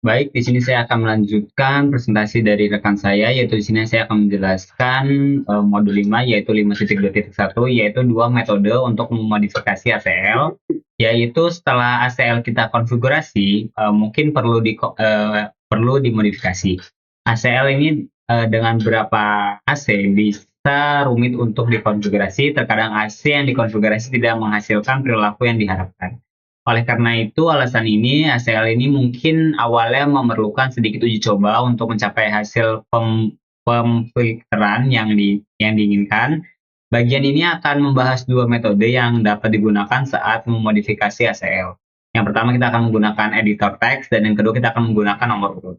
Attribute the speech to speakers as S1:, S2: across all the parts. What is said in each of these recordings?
S1: Baik, di sini saya akan melanjutkan presentasi dari rekan saya, yaitu di sini saya akan menjelaskan modul 5, yaitu 5.2.1, yaitu dua metode untuk memodifikasi ACL, yaitu setelah ACL kita konfigurasi, mungkin perlu dimodifikasi. ACL ini dengan beberapa AC bisa rumit untuk dikonfigurasi, terkadang AC yang dikonfigurasi tidak menghasilkan perilaku yang diharapkan. Oleh karena itu, alasan ini, ACL ini mungkin awalnya memerlukan sedikit uji coba untuk mencapai hasil pemfilteran yang diinginkan. Bagian ini akan membahas dua metode yang dapat digunakan saat memodifikasi ACL. Yang pertama kita akan menggunakan editor text dan yang kedua kita akan menggunakan nomor urut.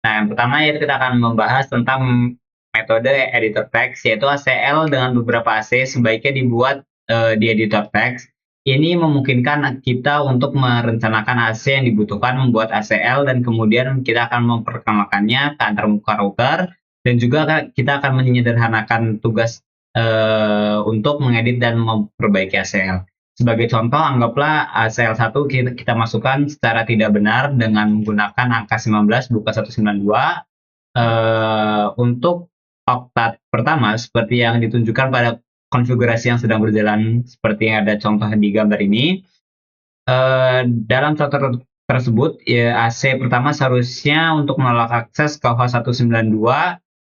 S1: Nah, yang pertama yaitu kita akan membahas tentang metode editor text, yaitu ACL dengan beberapa AC sebaiknya dibuat di editor text. Ini memungkinkan kita untuk merencanakan AC yang dibutuhkan membuat ACL dan kemudian kita akan memperkenalkannya ke antar muka router dan juga kita akan menyederhanakan tugas untuk mengedit dan memperbaiki ACL. Sebagai contoh, anggaplah ACL1 kita masukkan secara tidak benar dengan menggunakan angka 19 buka 192 untuk oktat pertama seperti yang ditunjukkan pada konfigurasi yang sedang berjalan seperti yang ada contoh di gambar ini. Dalam contoh tersebut, ya, AC pertama seharusnya untuk menolak akses ke host 192,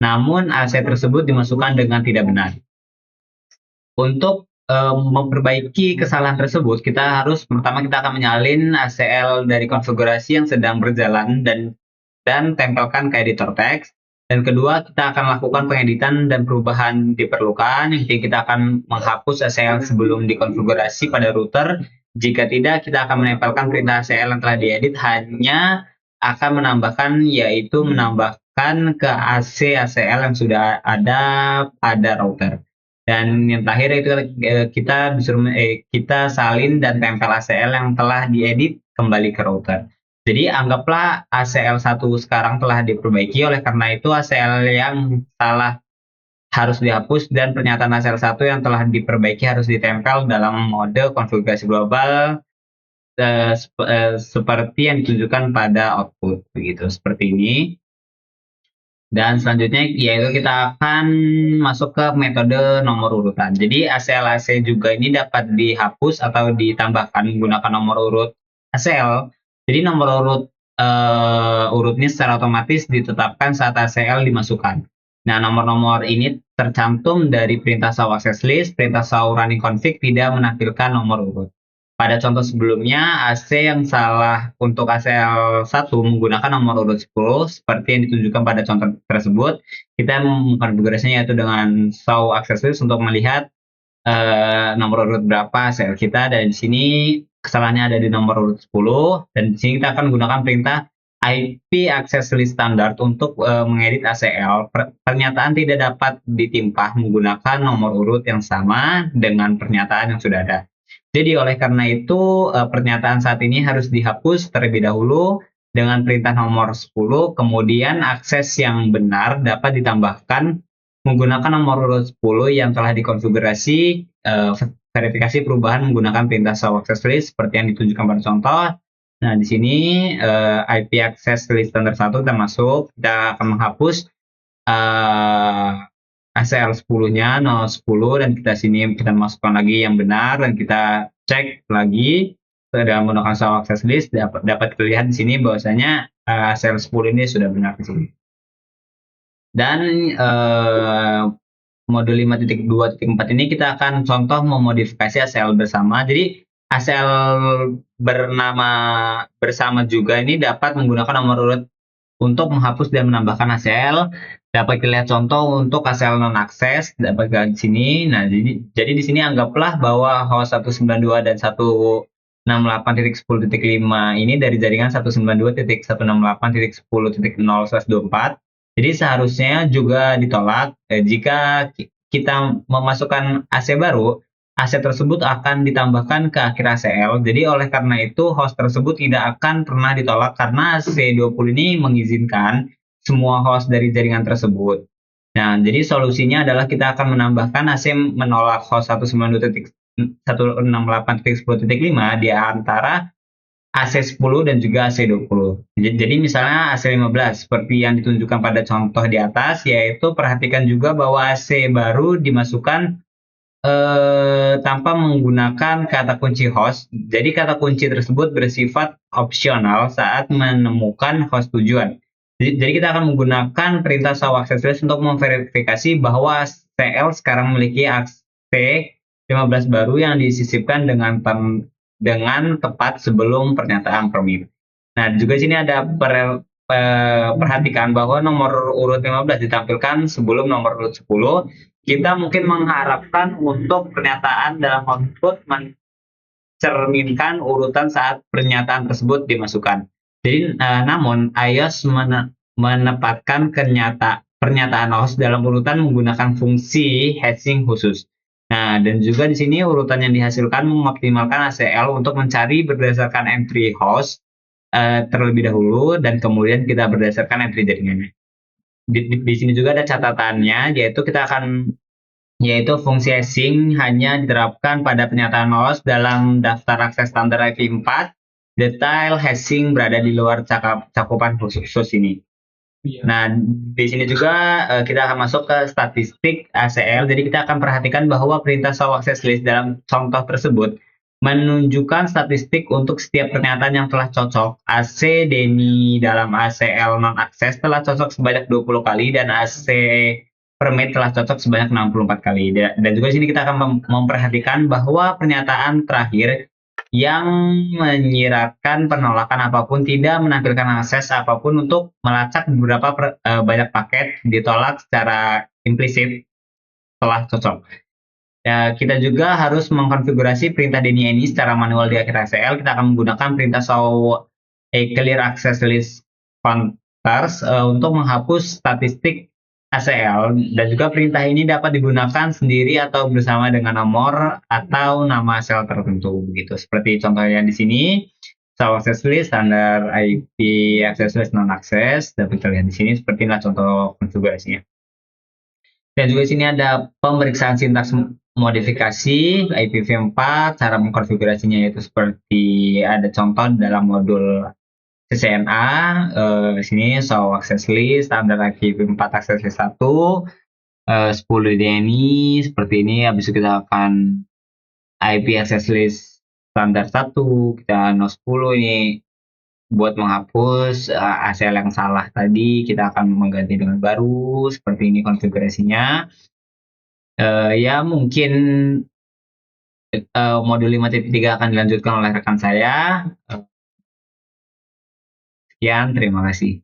S1: namun AC tersebut dimasukkan dengan tidak benar. Untuk memperbaiki kesalahan tersebut, kita akan menyalin ACL dari konfigurasi yang sedang berjalan dan tempelkan ke editor text. Dan kedua, kita akan lakukan pengeditan dan perubahan diperlukan. Intinya kita akan menghapus ACL sebelum dikonfigurasi pada router. Jika tidak, kita akan menempelkan perintah ACL yang telah diedit, hanya akan menambahkan ke AC ACL yang sudah ada pada router. Dan yang terakhir itu kita salin dan tempel ACL yang telah diedit kembali ke router. Jadi anggaplah ACL1 sekarang telah diperbaiki, oleh karena itu ACL yang salah harus dihapus dan pernyataan ACL1 yang telah diperbaiki harus ditempel dalam mode konfigurasi global seperti yang ditunjukkan pada output, begitu seperti ini. Dan selanjutnya yaitu kita akan masuk ke metode nomor urutan. Jadi ACL-AC juga ini dapat dihapus atau ditambahkan menggunakan nomor urut ACL. Jadi nomor urutnya secara otomatis ditetapkan saat ACL dimasukkan. Nah, nomor-nomor ini tercantum dari perintah show access list, perintah show running config tidak menampilkan nomor urut. Pada contoh sebelumnya, AC yang salah untuk ACL1 menggunakan nomor urut 10, seperti yang ditunjukkan pada contoh tersebut. Kita mengkonfigurasinya yaitu dengan show access list untuk melihat nomor urut berapa ACL kita, dan di sini kesalahannya ada di nomor urut 10, dan di sini kita akan menggunakan perintah IP access list standard untuk mengedit ACL. Pernyataan tidak dapat ditimpah menggunakan nomor urut yang sama dengan pernyataan yang sudah ada. Jadi oleh karena itu pernyataan saat ini harus dihapus terlebih dahulu dengan perintah nomor 10, kemudian akses yang benar dapat ditambahkan menggunakan nomor urut 10 yang telah dikonfigurasi, verifikasi perubahan menggunakan perintah show access list seperti yang ditunjukkan pada contoh. Nah, di sini IP access list standar 1 kita masuk, kita akan menghapus ACL 10-nya 010 dan kita masukkan lagi yang benar dan kita cek lagi dalam menggunakan show access list dapat terlihat di sini bahwasanya ACL 10 ini sudah benar di sini. Dan modul 5.2.4 ini kita akan contoh memodifikasi ACL bersama. Jadi ACL bernama bersama juga ini dapat menggunakan nomor urut untuk menghapus dan menambahkan ACL. Dapat kita lihat contoh untuk ACL non-akses, dapat dilihat di sini. Nah, jadi di sini anggaplah bahwa host 192 dan 168.10.5 ini dari jaringan 192.168.10.0/24. Jadi seharusnya juga ditolak jika kita memasukkan AC baru, AC tersebut akan ditambahkan ke akhir ACL. Jadi oleh karena itu host tersebut tidak akan pernah ditolak karena C20 ini mengizinkan semua host dari jaringan tersebut. Nah, jadi solusinya adalah kita akan menambahkan AC menolak host 192.168.10.5 di antara AC10 dan juga AC20. Jadi misalnya AC15 seperti yang ditunjukkan pada contoh di atas, yaitu perhatikan juga bahwa AC baru dimasukkan tanpa menggunakan kata kunci host. Jadi kata kunci tersebut bersifat opsional saat menemukan host tujuan. Jadi kita akan menggunakan perintah show access list untuk memverifikasi bahwa CL sekarang memiliki AC15 baru yang disisipkan dengan tepat sebelum pernyataan permit. Nah, juga sini ada perhatikan bahwa nomor urut 15 ditampilkan sebelum nomor urut 10. Kita mungkin mengharapkan untuk pernyataan dalam output mencerminkan urutan saat pernyataan tersebut dimasukkan. Jadi, namun iOS menempatkan pernyataan host dalam urutan menggunakan fungsi hashing khusus. Nah, dan juga di sini urutan yang dihasilkan mengoptimalkan ACL untuk mencari berdasarkan entry host terlebih dahulu, dan kemudian kita berdasarkan entry jaringannya. Di sini juga ada catatannya, yaitu fungsi hashing hanya diterapkan pada pernyataan host dalam daftar akses standar IP4. Detail hashing berada di luar cakupan khusus ini. Nah, di sini juga kita akan masuk ke statistik ACL. Jadi kita akan perhatikan bahwa perintah show access list dalam contoh tersebut menunjukkan statistik untuk setiap pernyataan yang telah cocok. AC Denny dalam ACL non-akses telah cocok sebanyak 20 kali dan AC permit telah cocok sebanyak 64 kali. Dan juga di sini kita akan memperhatikan bahwa pernyataan terakhir yang menyiratkan penolakan apapun tidak menampilkan akses apapun untuk melacak beberapa banyak paket ditolak secara implisit setelah cocok. Ya, kita juga harus mengkonfigurasi perintah Denny ini secara manual di akhir ACL. Kita akan menggunakan perintah show a clear access list counters untuk menghapus statistik ACL, dan juga perintah ini dapat digunakan sendiri atau bersama dengan nomor atau nama sel tertentu begitu. Seperti contohnya di sini, show access list standar IP access list non access, dapat kita lihat di sini seperti inilah contoh konfigurasinya. Dan juga di sini ada pemeriksaan sintaks modifikasi IPv4, cara mengkonfigurasinya yaitu seperti ada contoh dalam modul CCNA. Di sini show access list standar IPv4 access list 1, 10 DNI seperti ini. Habis itu kita akan IP access list standar 1, kita no 10 ini buat menghapus ACL yang salah tadi, kita akan mengganti dengan baru. Seperti ini konfigurasinya. Ya mungkin modul 5.3 akan dilanjutkan oleh rekan saya. Sekian, terima kasih.